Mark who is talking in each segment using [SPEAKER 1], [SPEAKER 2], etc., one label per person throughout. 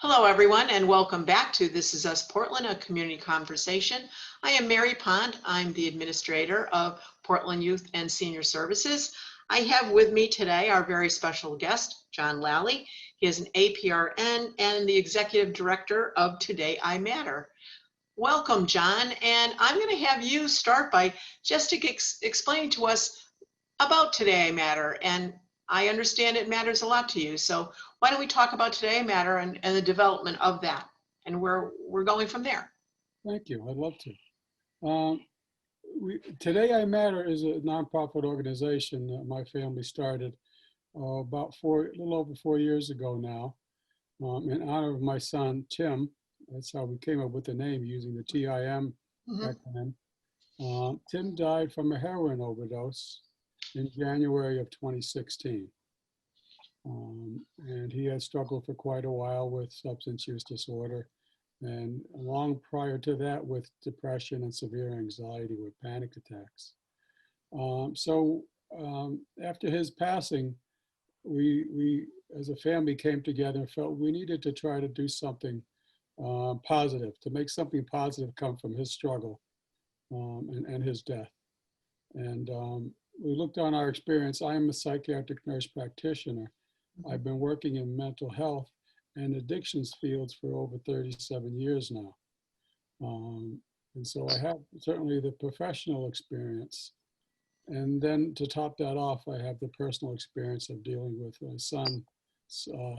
[SPEAKER 1] Hello, everyone, and welcome back to This Is Us Portland, a community conversation. I am Mary Pont. I'm the administrator of Portland Youth and Senior Services. I have with me today our very special guest, John Lally. He is an APRN and the executive director of Today I Matter. Welcome, John, and I'm going to have you start by just explaining to us about Today I Matter. And I understand it matters a lot to you. So why don't we talk about Today I Matter and the development of that and where we're going from there.
[SPEAKER 2] Thank you. I'd love to. Today I Matter is a nonprofit organization that my family started a little over 4 years ago now, in honor of my son, Tim. That's how we came up with the name, using the TIM acronym. Tim died from a heroin overdose in January of 2016. And he had struggled for quite a while with substance use disorder, and long prior to that with depression and severe anxiety with panic attacks. After his passing, we as a family came together and felt we needed to try to do something positive, to make something positive come from his struggle and his death. And we looked on our experience. I am a psychiatric nurse practitioner. I've been working in mental health and addictions fields for over 37 years now. And so I have certainly the professional experience. And then to top that off, I have the personal experience of dealing with my son's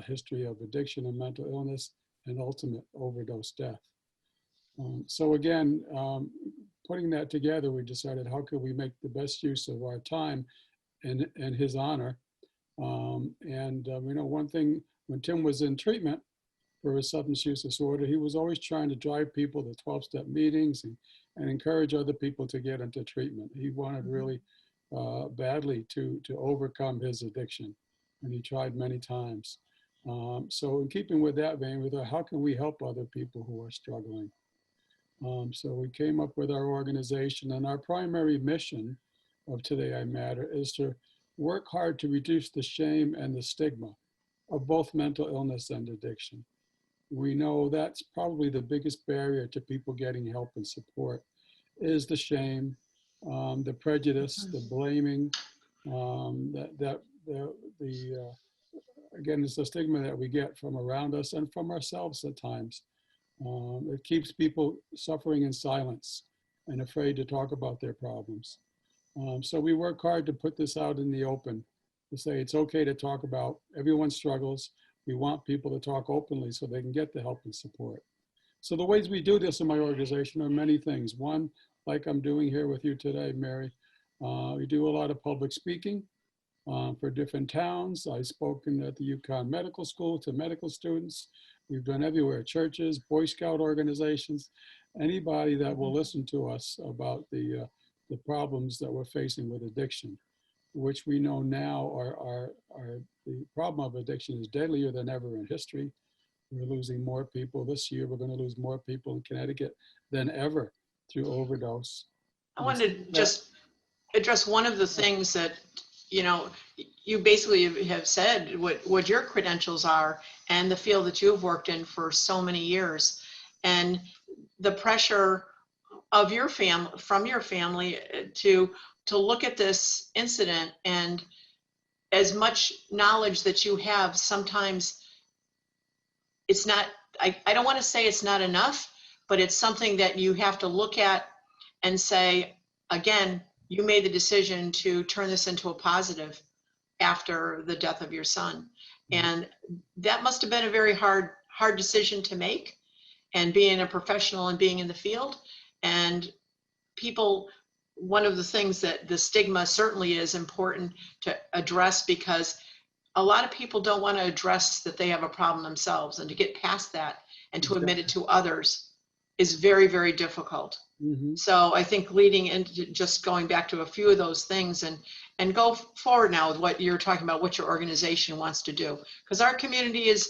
[SPEAKER 2] history of addiction and mental illness and ultimate overdose death. So again, putting that together, we decided how could we make the best use of our time in his honor. One thing, when Tim was in treatment for his substance use disorder, he was always trying to drive people to 12-step meetings and encourage other people to get into treatment. He wanted really badly to overcome his addiction, and he tried many times. So in keeping with that vein, we thought, how can we help other people who are struggling? So we came up with our organization, and our primary mission of Today I Matter is to work hard to reduce the shame and the stigma of both mental illness and addiction. We know that's probably the biggest barrier to people getting help and support is the shame, the prejudice, the blaming, again, it's the stigma that we get from around us and from ourselves at times. It keeps people suffering in silence and afraid to talk about their problems. So we work hard to put this out in the open, to say it's okay to talk about everyone's struggles. We want people to talk openly so they can get the help and support. So the ways we do this in my organization are many things. One, like I'm doing here with you today, Mary, we do a lot of public speaking for different towns. I've spoken at the UConn Medical School to medical students. We've done everywhere, churches, Boy Scout organizations, anybody that will listen to us about the problems that we're facing with addiction, which we know now are the problem of addiction is deadlier than ever in history. We're losing more people. This year, we're going to lose more people in Connecticut than ever through overdose.
[SPEAKER 1] I wanted to just address one of the things that, you basically have said what your credentials are and the field that you've worked in for so many years, and the pressure of your family, from your family, to look at this incident, and as much knowledge that you have, sometimes it's not, I don't want to say it's not enough, but it's something that you have to look at and say, again, you made the decision to turn this into a positive after the death of your son. And that must have been a very hard decision to make, and being a professional and being in the field. And people, one of the things that the stigma certainly is important to address, because a lot of people don't want to address that they have a problem themselves, and to get past that and to admit it to others is very, very difficult. So I think leading into just going back to a few of those things and go forward now with what you're talking about, what your organization wants to do. Because our community is,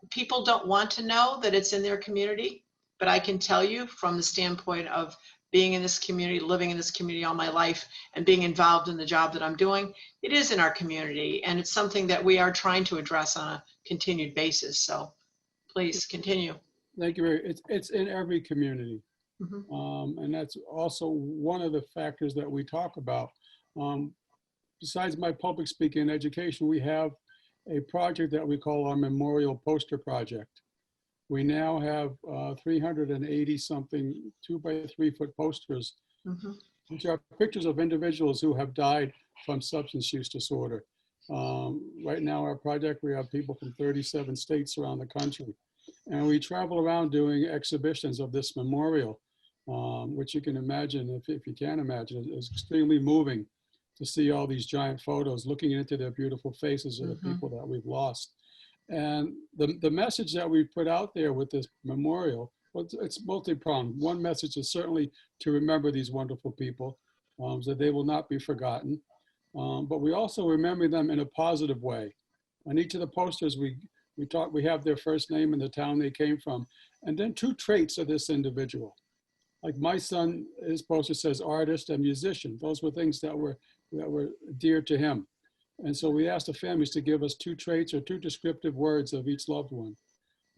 [SPEAKER 1] people don't want to know that it's in their community, but I can tell you from the standpoint of being in this community, living in this community all my life, and being involved in the job that I'm doing, it is in our community, and it's something that we are trying to address on a continued basis. So Please continue.
[SPEAKER 2] Thank you, Mary. It's in every community.
[SPEAKER 1] Mhm.
[SPEAKER 2] And that's also one of the factors that we talk about. Besides my public speaking and education, we have a project that we call our Memorial Poster Project. We now have 380 something 2-by-3 foot posters,
[SPEAKER 1] Mhm.
[SPEAKER 2] which are pictures of individuals who have died from substance use disorder. Right now, our project, we have people from 37 states around the country. And we travel around doing exhibitions of this memorial, which you can imagine, if you can imagine, is extremely moving to see all these giant photos looking into their beautiful faces of the
[SPEAKER 1] Mhm.
[SPEAKER 2] people that we've lost. And the message that we put out there with this memorial, well, it's multi-pronged. One message is certainly to remember these wonderful people, so they will not be forgotten. But we also remember them in a positive way. On each of the posters, we have their first name and the town they came from, and then 2 traits of this individual. Like my son, his poster says artist and musician. Those were things that were dear to him. And so we asked the families to give us 2 traits or 2 descriptive words of each loved one.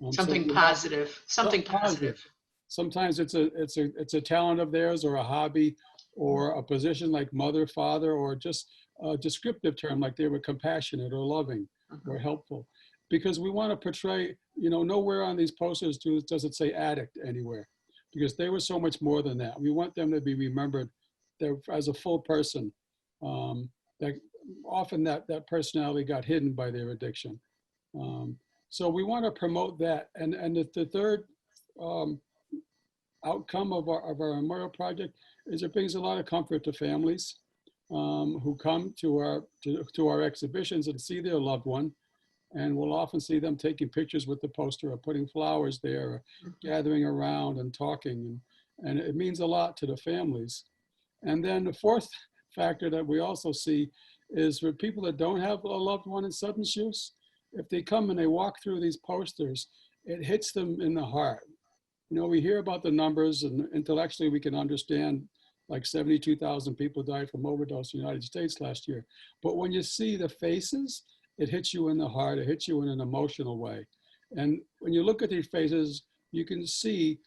[SPEAKER 2] So
[SPEAKER 1] Something
[SPEAKER 2] we have
[SPEAKER 1] positive. Something
[SPEAKER 2] positive.
[SPEAKER 1] positive.
[SPEAKER 2] Sometimes it's a talent of theirs or a hobby or a position like mother, father, or just a descriptive term like they were compassionate or loving or
[SPEAKER 1] Mhm.
[SPEAKER 2] helpful. Because we want to portray, nowhere on these posters does it say addict anywhere, because they were so much more than that. We want them to be remembered as a full person. That often that personality got hidden by their addiction. So we want to promote that. And the third outcome of our memorial project is it brings a lot of comfort to families who come to our exhibitions and see their loved one. And we'll often see them taking pictures with the poster or putting flowers there, or gathering around and talking. And it means a lot to the families. And then the fourth factor that we also see is for people that don't have a loved one in substance use, if they come and they walk through these posters, it hits them in the heart. We hear about the numbers, and intellectually we can understand like 72,000 people died from overdose in the United States last year. But when you see the faces, it hits you in the heart, it hits you in an emotional way. And when you look at these faces, you can see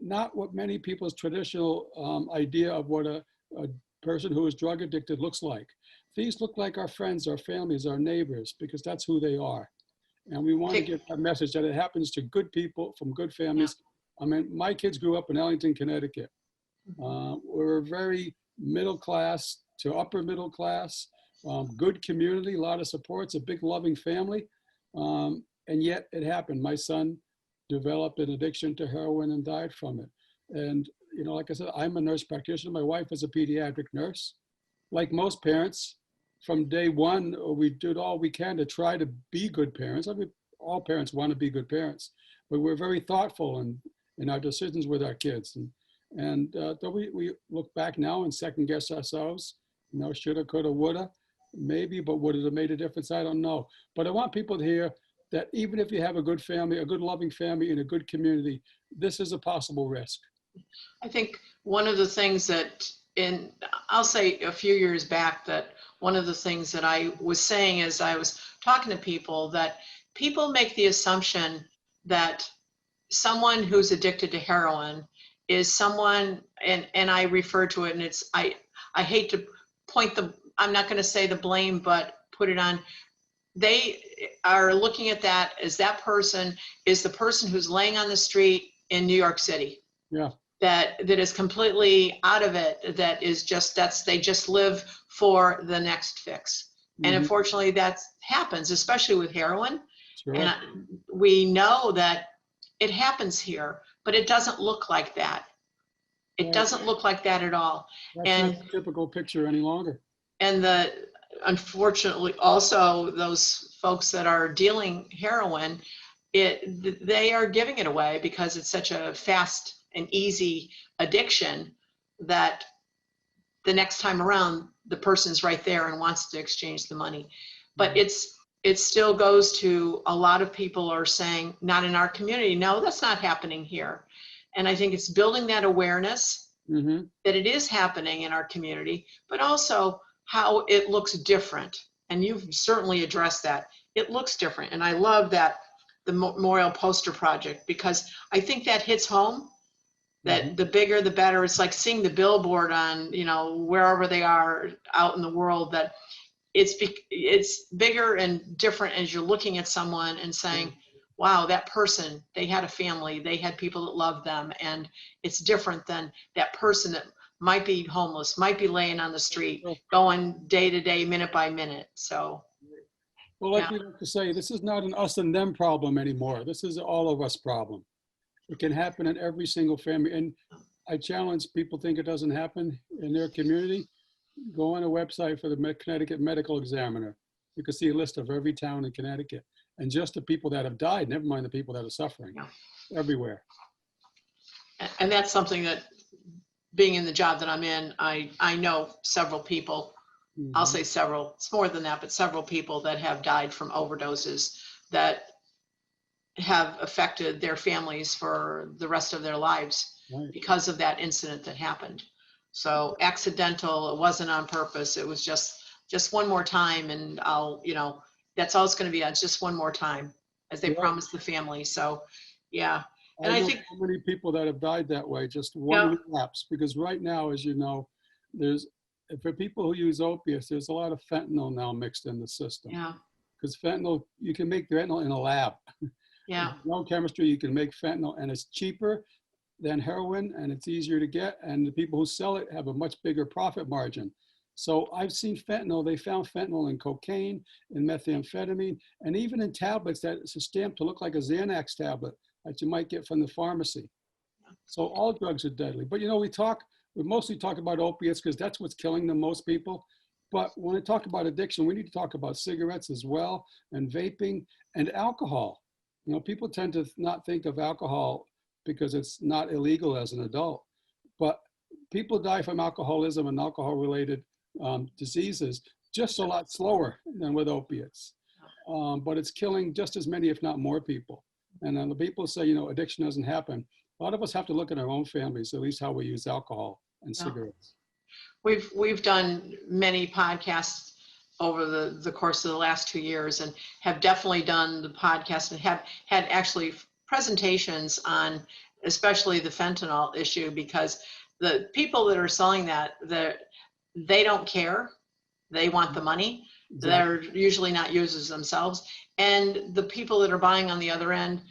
[SPEAKER 2] not what many people's traditional idea of what a person who is drug addicted looks like. These look like our friends, our families, our neighbors, because that's who they are. And we want to give that message that it happens to good people from good families. I mean, my kids grew up in Ellington, Connecticut. We're a very middle class to upper middle class, good community, a lot of supports, a big loving family. And yet it happened. My son developed an addiction to heroin and died from it. And, like I said, I'm a nurse practitioner. My wife is a pediatric nurse. Like most parents, from day one, we did all we can to try to be good parents. I mean, all parents want to be good parents, but we're very thoughtful in our decisions with our kids. And though we look back now and second guess ourselves, shoulda, coulda, woulda, maybe, but would it have made a difference? I don't know. But I want people to hear that even if you have a good family, a good loving family in a good community, this is a possible risk.
[SPEAKER 1] I think one of the things that I'll say a few years back, that one of the things that I was saying as I was talking to people, that people make the assumption that someone who's addicted to heroin is someone, and I refer to it, and it's, I hate to I'm not going to say the blame, but put it on, they are looking at that as that person is the person who's laying on the street in New York City.
[SPEAKER 2] Yeah.
[SPEAKER 1] That is completely out of it, that is just, they just live for the next fix. And unfortunately that happens, especially with heroin.
[SPEAKER 2] Sure.
[SPEAKER 1] And we know that it happens here, but it doesn't look like that. It doesn't look like that at all.
[SPEAKER 2] That's not the typical picture any longer.
[SPEAKER 1] And unfortunately also those folks that are dealing heroin, they are giving it away because it's such a fast and easy addiction that the next time around the person's right there and wants to exchange the money. But it still goes to, a lot of people are saying, not in our community. No, that's not happening here. And I think it's building that awareness that it is happening in our community, but also how it looks different. And you've certainly addressed that. It looks different. And I love that the Memorial Poster Project, because I think that hits home, that the bigger the better. It's like seeing the billboard on, you know, wherever they are out in the world, that it's bigger and different as you're looking at someone and saying, wow, that person, they had a family, they had people that loved them, and it's different than that person that might be homeless, might be laying on the street, going day to day, minute by minute. So,
[SPEAKER 2] well, like we like to say, this is not an us and them problem anymore. This is an all of us problem. It can happen in every single family. And I challenge people think it doesn't happen in their community. Go on a website for the Connecticut Medical Examiner. You can see a list of every town in Connecticut, and just the people that have died, never mind the people that are suffering, everywhere.
[SPEAKER 1] And that's something that, being in the job that I'm in, I know several people. I'll say several, it's more than that, but several people that have died from overdoses that have affected their families for the rest of their lives because of that incident that happened. So accidental, it wasn't on purpose. It was just one more time, and I'll, you know, that's all it's going to be. It's just one more time, as they promised the family. So, yeah. And I think
[SPEAKER 2] so many people that have died that way, just one relapse, because right now, as you know, there's, for people who use opiates, there's a lot of fentanyl now mixed in the system.
[SPEAKER 1] Yeah.
[SPEAKER 2] Because fentanyl, you can make fentanyl in a lab.
[SPEAKER 1] Yeah.
[SPEAKER 2] No chemistry, you can make fentanyl, and it's cheaper than heroin, and it's easier to get, and the people who sell it have a much bigger profit margin. So I've seen fentanyl, they found fentanyl in cocaine, in methamphetamine, and even in tablets that it's stamped to look like a Xanax tablet that you might get from the pharmacy. So all drugs are deadly. But you know, we mostly talk about opiates because that's what's killing the most people. But when we talk about addiction, we need to talk about cigarettes as well, and vaping, and alcohol. You know, people tend to not think of alcohol because it's not illegal as an adult. But people die from alcoholism and alcohol-related diseases just a lot slower than with opiates. But it's killing just as many, if not more people. And the people say, you know, addiction doesn't happen. A lot of us have to look at our own families, at least how we use alcohol and cigarettes.
[SPEAKER 1] We've done many podcasts over the course of the last 2 years, and have definitely done the podcast and have had actually presentations on especially the fentanyl issue, because the people that are selling that, they don't care. They want the money. Exactly. They're usually not users themselves. And the people that are buying on the other end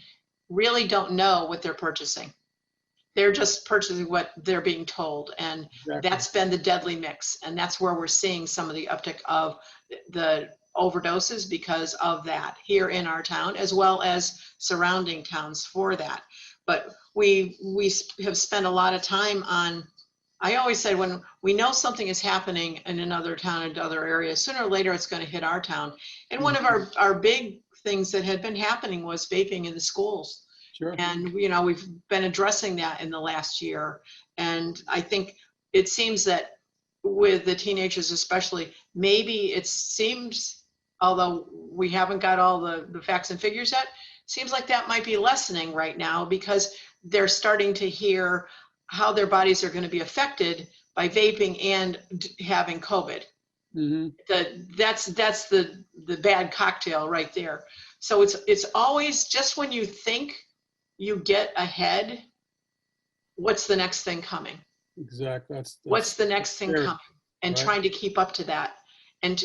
[SPEAKER 1] really don't know what they're purchasing. They're just purchasing what they're being told. And that's been the deadly mix. And that's where we're seeing some of the uptick of the overdoses because of that here in our town, as well as surrounding towns for that. But we have spent a lot of time on, I always say, when we know something is happening in another town, in other areas, sooner or later it's going to hit our town. And one of our big things that had been happening was vaping in the schools. Sure. And, you know, we've been addressing that in the last year. And I think it seems that with the teenagers especially, maybe it seems, although we haven't got all the facts and figures yet, seems like that might be lessening right now, because they're starting to hear how their bodies are going to be affected by vaping and having COVID. Mm-hmm. That's the bad cocktail right there. So it's always just when you think you get ahead, what's the next thing coming?
[SPEAKER 2] Exactly.
[SPEAKER 1] What's the next thing coming? And trying to keep up to that. And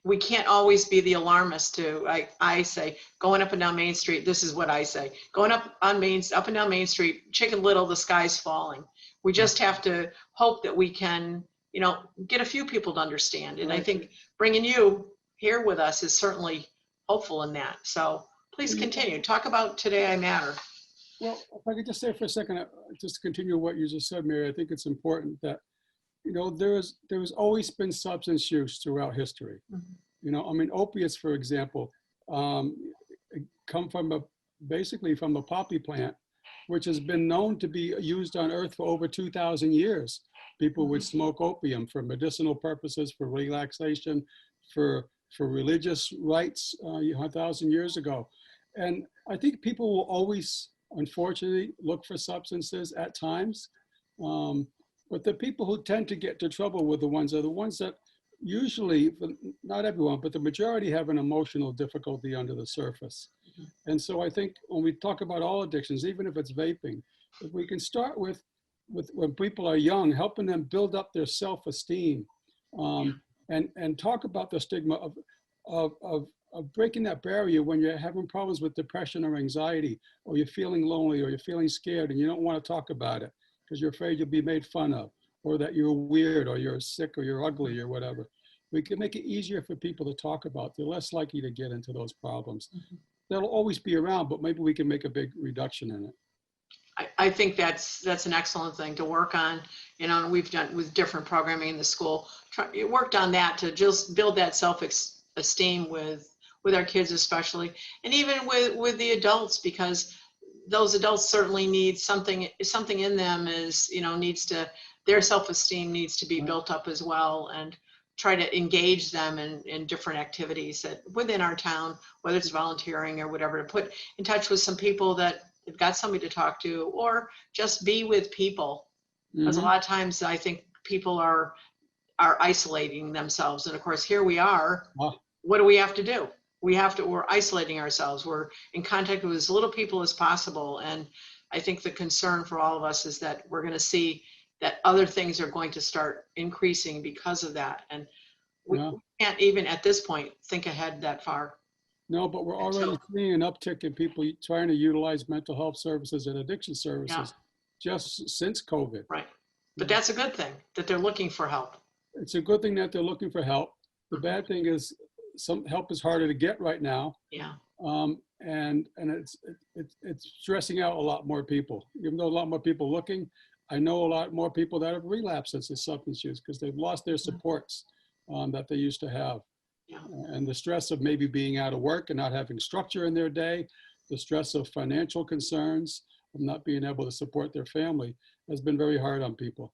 [SPEAKER 1] we can't always be the alarmist too. I say, going up and down Main Street, this is what I say. Going up and down Main Street, Chicken Little, the sky's falling. We just have to hope that we can, you know, get a few people to understand. And I think bringing you here with us is certainly hopeful in that. So please continue. Talk about Today I Matter.
[SPEAKER 2] Well, if I could just say for a second, just to continue what you just said, Mary, I think it's important that, you know, there's always been substance use throughout history. Mm-hmm. You know, I mean, opiates, for example, come from basically from a poppy plant, which has been known to be used on Earth for over 2,000 years. People would smoke opium for medicinal purposes, for relaxation, for religious rites 1,000 years ago. And I think people will always, unfortunately, look for substances at times. But the people who tend to get into trouble with the ones that usually, not everyone, but the majority have an emotional difficulty under the surface. And so I think when we talk about all addictions, even if it's vaping, if we can start with when people are young, helping them build up their self-esteem, and talk about the stigma of breaking that barrier when you're having problems with depression or anxiety, or you're feeling lonely, or you're feeling scared and you don't want to talk about it because you're afraid you'll be made fun of, or that you're weird, or you're sick, or you're ugly, or whatever. We can make it easier for people to talk about. They're less likely to get into those problems. They'll always be around, but maybe we can make a big reduction in it.
[SPEAKER 1] I think that's an excellent thing to work on, you know, and we've done with different programming in the school, worked on that to just build that self-esteem with our kids especially, and even with the adults, because those adults certainly need something in them is, you know, their self-esteem needs to be built up as well, and try to engage them in different activities that within our town, whether it's volunteering or whatever, to put in touch with some people that have got somebody to talk to, or just be with people. Because a lot of times I think people are isolating themselves. And of course, here we are. What do we have to do? We're isolating ourselves. We're in contact with as little people as possible. And I think the concern for all of us is that we're going to see that other things are going to start increasing because of that. And we can't even at this point think ahead that far.
[SPEAKER 2] No, but we're already seeing an uptick in people trying to utilize mental health services and addiction services just since COVID.
[SPEAKER 1] Right. But that's a good thing that they're looking for help.
[SPEAKER 2] It's a good thing that they're looking for help. The bad thing is some help is harder to get right now.
[SPEAKER 1] Yeah.
[SPEAKER 2] And it's stressing out a lot more people. Even though a lot more people looking, I know a lot more people that have relapsed since the substance use because they've lost their supports that they used to have.
[SPEAKER 1] Yeah.
[SPEAKER 2] And the stress of maybe being out of work and not having structure in their day, the stress of financial concerns, of not being able to support their family has been very hard on people.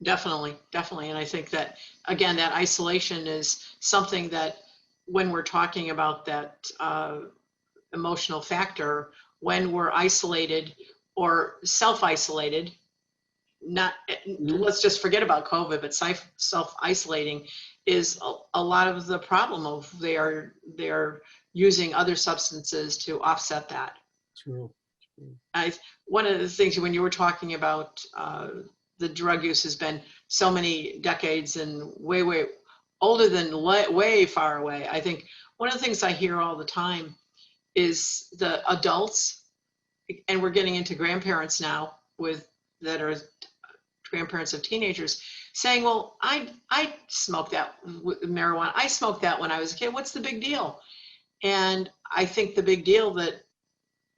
[SPEAKER 1] Definitely. And I think that, again, that isolation is something that when we're talking about that emotional factor, when we're isolated or self-isolated, let's just forget about COVID, but self-isolating is a lot of the problem of they're using other substances to offset that.
[SPEAKER 2] True.
[SPEAKER 1] One of the things when you were talking about the drug use has been so many decades and way older than way far away. I think one of the things I hear all the time is the adults, and we're getting into grandparents now that are grandparents of teenagers, saying, well, I smoked that marijuana. I smoked that when I was a kid. What's the big deal? And I think the big deal that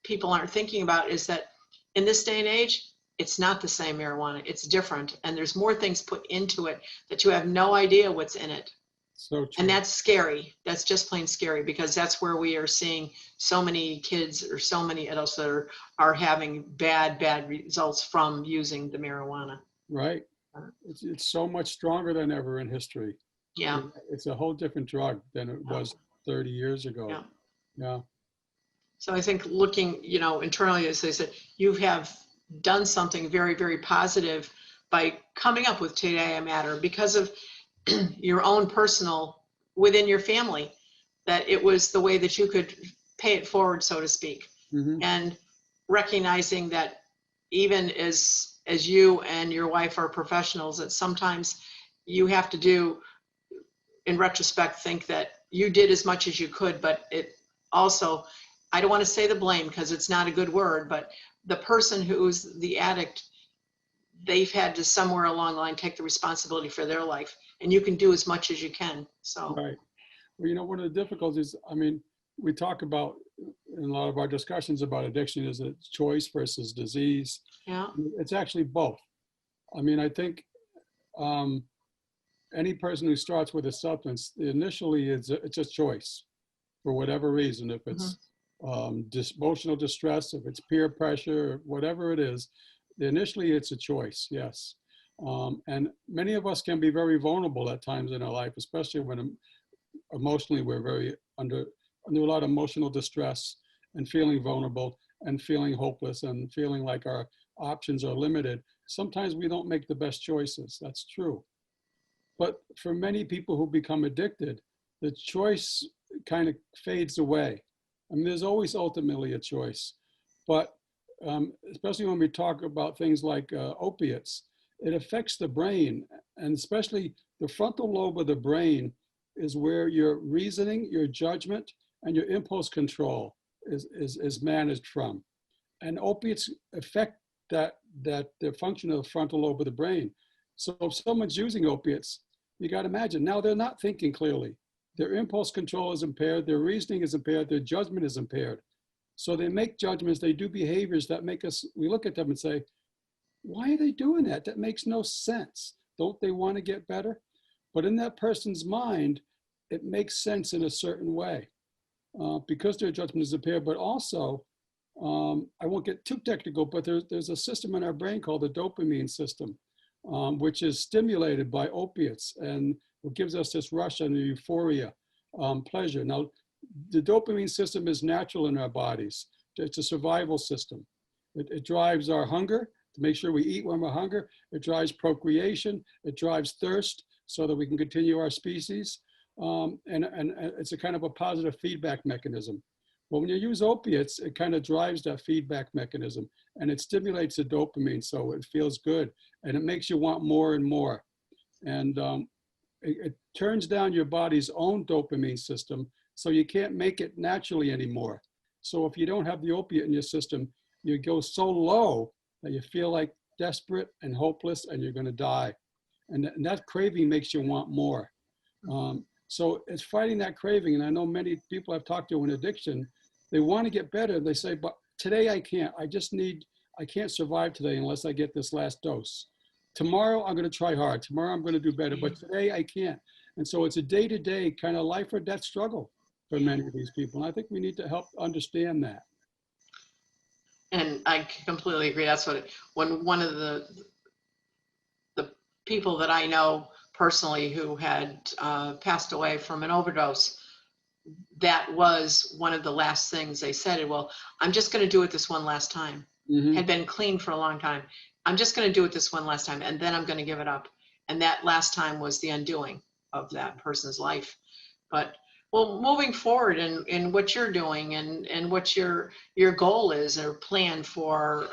[SPEAKER 1] people aren't thinking about is that in this day and age, it's not the same marijuana. It's different. And there's more things put into it that you have no idea what's in it.
[SPEAKER 2] So true.
[SPEAKER 1] And that's scary. That's just plain scary, because that's where we are seeing so many kids or so many adults that are having bad results from using the marijuana.
[SPEAKER 2] Right. It's so much stronger than ever in history.
[SPEAKER 1] Yeah.
[SPEAKER 2] It's a whole different drug than it was 30 years ago. Yeah.
[SPEAKER 1] So I think looking, internally, as they said, you have done something very, very positive by coming up with Today I Matter because of your own personal, within your family, that it was the way that you could pay it forward, so to speak. And recognizing that even as you and your wife are professionals, that sometimes you have to do, in retrospect, think that you did as much as you could, but it also, I don't want to say the blame because it's not a good word, but the person who's the addict, they've had to somewhere along the line take the responsibility for their life, and you can do as much as you can. So
[SPEAKER 2] right. Well, one of the difficulties, we talk about in a lot of our discussions about addiction is that choice versus disease.
[SPEAKER 1] Yeah.
[SPEAKER 2] It's actually both. I think any person who starts with a substance, initially it's a choice for whatever reason. If it's emotional distress, if it's peer pressure, whatever it is, initially it's a choice, yes. And many of us can be very vulnerable at times in our life, especially when emotionally we're very under a lot of emotional distress and feeling vulnerable and feeling hopeless and feeling like our options are limited. Sometimes we don't make the best choices, that's true. But for many people who become addicted, the choice kind of fades away. I mean, there's always ultimately a choice, but especially when we talk about things like opiates, it affects the brain, and especially the frontal lobe of the brain is where your reasoning, your judgment, and your impulse control is managed from. And opiates affect the function of the frontal lobe of the brain. So if someone's using opiates, you got to imagine now they're not thinking clearly. Their impulse control is impaired, their reasoning is impaired, their judgment is impaired. So they make judgments, they do behaviors that make us, we look at them and say, why are they doing that? That makes no sense. Don't they want to get better? But in that person's mind, it makes sense in a certain way because their judgment is impaired. But also, I won't get too technical, but there's a system in our brain called the dopamine system, which is stimulated by opiates and what gives us this rush and euphoria, pleasure. Now, the dopamine system is natural in our bodies. It's a survival system. It drives our hunger to make sure we eat when we're hungry. It drives procreation. It drives thirst so that we can continue our species. And it's a kind of a positive feedback mechanism. But when you use opiates, it kind of drives that feedback mechanism and it stimulates the dopamine so it feels good and it makes you want more and more. And it turns down your body's own dopamine system so you can't make it naturally anymore. So if you don't have the opiate in your system, you go so low that you feel like desperate and hopeless and you're going to die. And that craving makes you want more. So it's fighting that craving. And I know many people I've talked to in addiction, they want to get better. They say, but today I can't. I can't survive today unless I get this last dose. Tomorrow I'm going to try hard. Tomorrow I'm going to do better, but today I can't. And so it's a day-to-day kind of life or death struggle for many of these people. And I think we need to help understand that.
[SPEAKER 1] And I completely agree. That's when one of the people that I know personally who had passed away from an overdose, that was one of the last things they said. Well, I'm just going to do it this one last time. Had been clean for a long time. I'm just going to do it this one last time, and then I'm going to give it up. And that last time was the undoing of that person's life. But well, moving forward in what you're doing and what your goal is or plan for,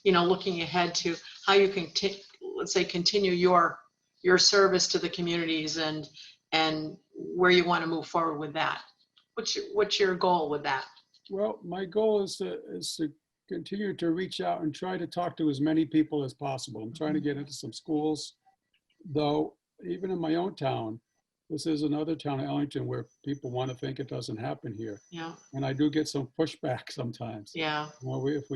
[SPEAKER 1] looking ahead to how you can, let's say, continue your service to the communities and where you want to move forward with that. What's your goal with that? Well,
[SPEAKER 2] my goal is to continue to reach out and try to talk to as many people as possible. I'm trying to get into some schools, though, even in my own town. This is another town, Ellington, where people want to think it doesn't happen here.
[SPEAKER 1] Yeah.
[SPEAKER 2] And I do get some pushback sometimes.
[SPEAKER 1] Yeah.
[SPEAKER 2] Well, if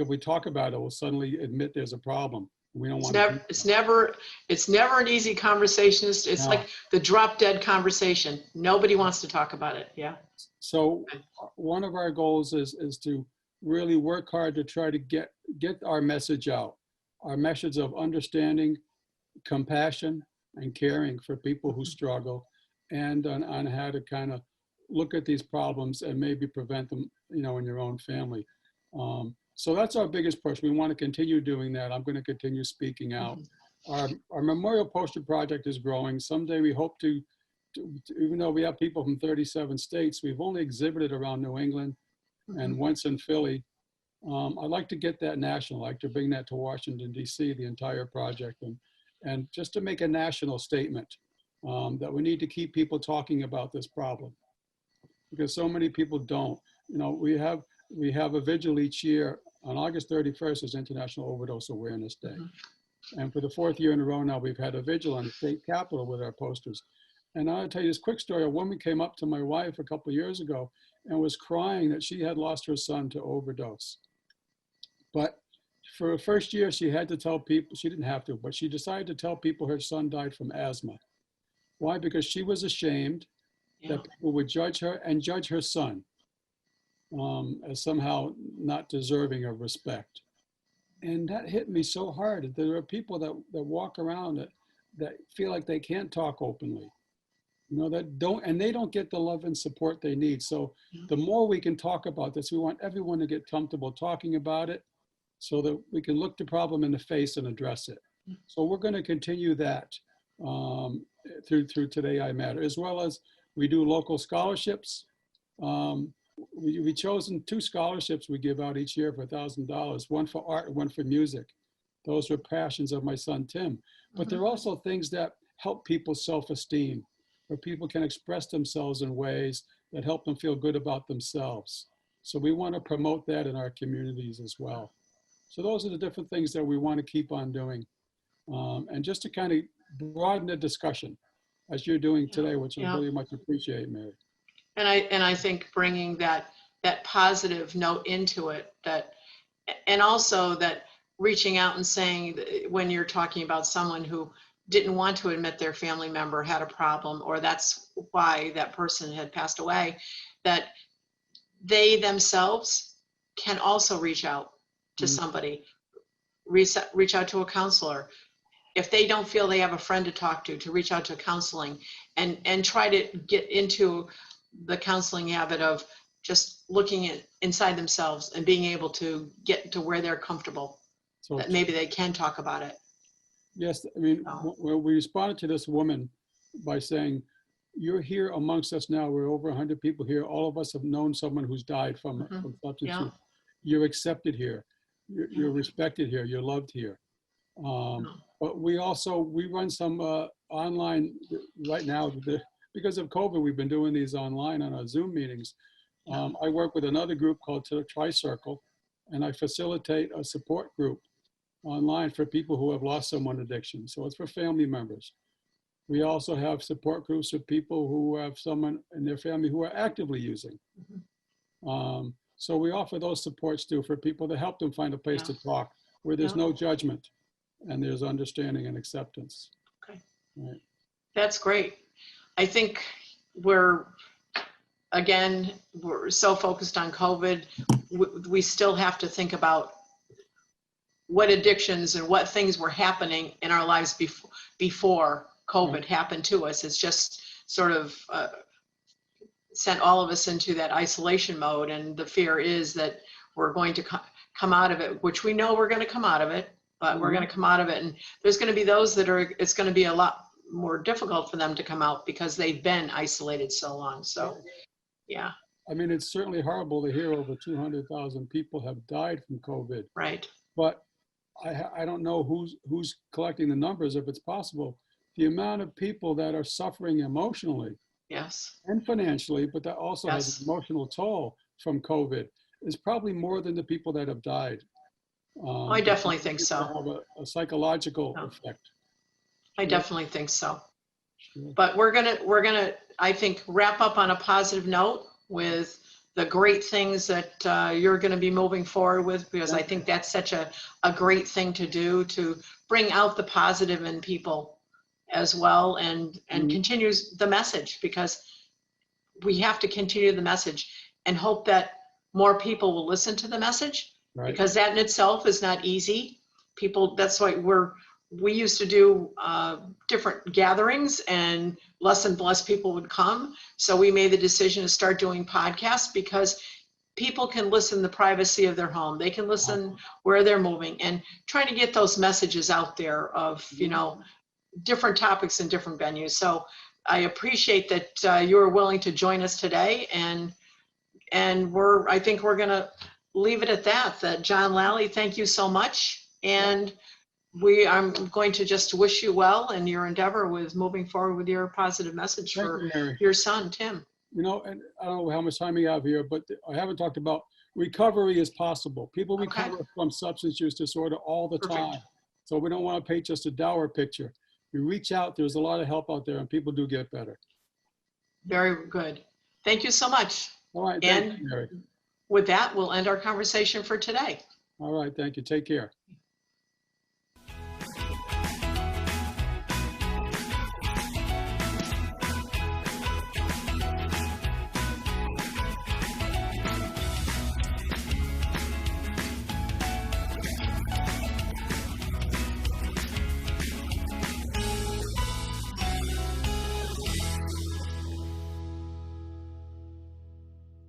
[SPEAKER 2] we talk about it, we'll suddenly admit there's a problem. We don't want
[SPEAKER 1] to. It's never an easy conversation. It's no. Like the drop dead conversation. Nobody wants to talk about it. Yeah.
[SPEAKER 2] So one of our goals is to really work hard to try to get our message out, our message of understanding, compassion, and caring for people who struggle, and on how to kind of look at these problems and maybe prevent them, in your own family. So that's our biggest push. We want to continue doing that. I'm going to continue speaking out. Our memorial poster project is growing. Someday we hope to, even though we have people from 37 states, we've only exhibited around New England and once in Philly. I'd like to get that national. I'd like to bring that to Washington, D.C., the entire project, and just to make a national statement that we need to keep people talking about this problem, because so many people don't. We have a vigil each year. On August 31st is International Overdose Awareness Day. And for the 4th year in a row now, we've had a vigil on the state capitol with our posters. And I'll tell you this quick story. A woman came up to my wife a couple of years ago and was crying that she had lost her son to overdose. But for the first year, she had to tell people, she didn't have to, but she decided to tell people her son died from asthma. Why? Because she was ashamed that people would judge her and judge her son as somehow not deserving of respect. And that hit me so hard. There are people that walk around that feel like they can't talk openly, that don't get the love and support they need. So the more we can talk about this, we want everyone to get comfortable talking about it so that we can look the problem in the face and address it. So we're going to continue that through Today I Matter, as well as We do local scholarships. We've chosen 2 scholarships we give out each year for $1,000, one for art and one for music. Those are passions of my son, Tim. But there are also things that help people's self-esteem, where people can express themselves in ways that help them feel good about themselves. So we want to promote that in our communities as well. So those are the different things that we want to keep on doing. And just to kind of broaden the discussion, as you're doing today, which I really much appreciate, Mary.
[SPEAKER 1] And I think bringing that positive note into it, and also that reaching out and saying, when you're talking about someone who didn't want to admit their family member had a problem, or that's why that person had passed away, that they themselves can also reach out to somebody, reach out to a counselor. If they don't feel they have a friend to talk to reach out to counseling, and try to get into the counseling habit of just looking inside themselves and being able to get to where they're comfortable, so that maybe they can talk about it.
[SPEAKER 2] Yes, I mean, well, we responded to this woman by saying, you're here amongst us now. We're over 100 people here. All of us have known someone who's died from substance use. You're accepted here. You're respected here. You're loved here. But we run some online right now. Because of COVID, we've been doing these online on our Zoom meetings. I work with another group called Tri-Circle, and I facilitate a support group online for people who have lost someone addiction. So it's for family members. We also have support groups of people who have someone in their family who are actively using. So we offer those supports too for people to help them find a place to talk where there's no judgment and there's understanding and acceptance.
[SPEAKER 1] Okay.
[SPEAKER 2] Right.
[SPEAKER 1] That's great. I think we're so focused on COVID, we still have to think about what addictions and what things were happening in our lives before COVID happened to us. It's just sort of sent all of us into that isolation mode, and the fear is that we're going to come out of it, which we know we're going to come out of it, but we're going to come out of it, and there's going to be those that it's going to be a lot more difficult for them to come out because they've been isolated so long. So yeah,
[SPEAKER 2] I mean, it's certainly horrible to hear over 200,000 people have died from COVID.
[SPEAKER 1] Right.
[SPEAKER 2] But I don't know who's collecting the numbers, if it's possible. The amount of people that are suffering emotionally, and financially, but that also has an emotional toll from COVID, is probably more than the people that have died.
[SPEAKER 1] I definitely think so.
[SPEAKER 2] Have a psychological effect.
[SPEAKER 1] I definitely think so. Sure. But we're gonna, I think, wrap up on a positive note with the great things that you're going to be moving forward with, because I think that's such a great thing to do, to bring out the positive in people as well, and continues the message, because we have to continue the message and hope that more people will listen to the message, because that in itself is not easy. People, that's why we used to do different gatherings, and less and less people would come. So we made the decision to start doing podcasts, because people can listen in the privacy of their home. They can listen where they're moving, and trying to get those messages out there of, different topics in different venues. So I appreciate that you were willing to join us today, and I think we're going to leave it at that. John Lally, thank you so much. And I'm going to just wish you well in your endeavor with moving forward with your positive message for your son, Tim.
[SPEAKER 2] And I don't know how much time we have here, but I haven't talked about recovery is possible. People recover from substance use disorder all the time. So we don't want to paint just a dour picture. You reach out, there's a lot of help out there, and people do get better.
[SPEAKER 1] Very good. Thank you so much.
[SPEAKER 2] All right, thank you, Mary.
[SPEAKER 1] With that, we'll end our conversation for today.
[SPEAKER 2] All right, thank you. Take care.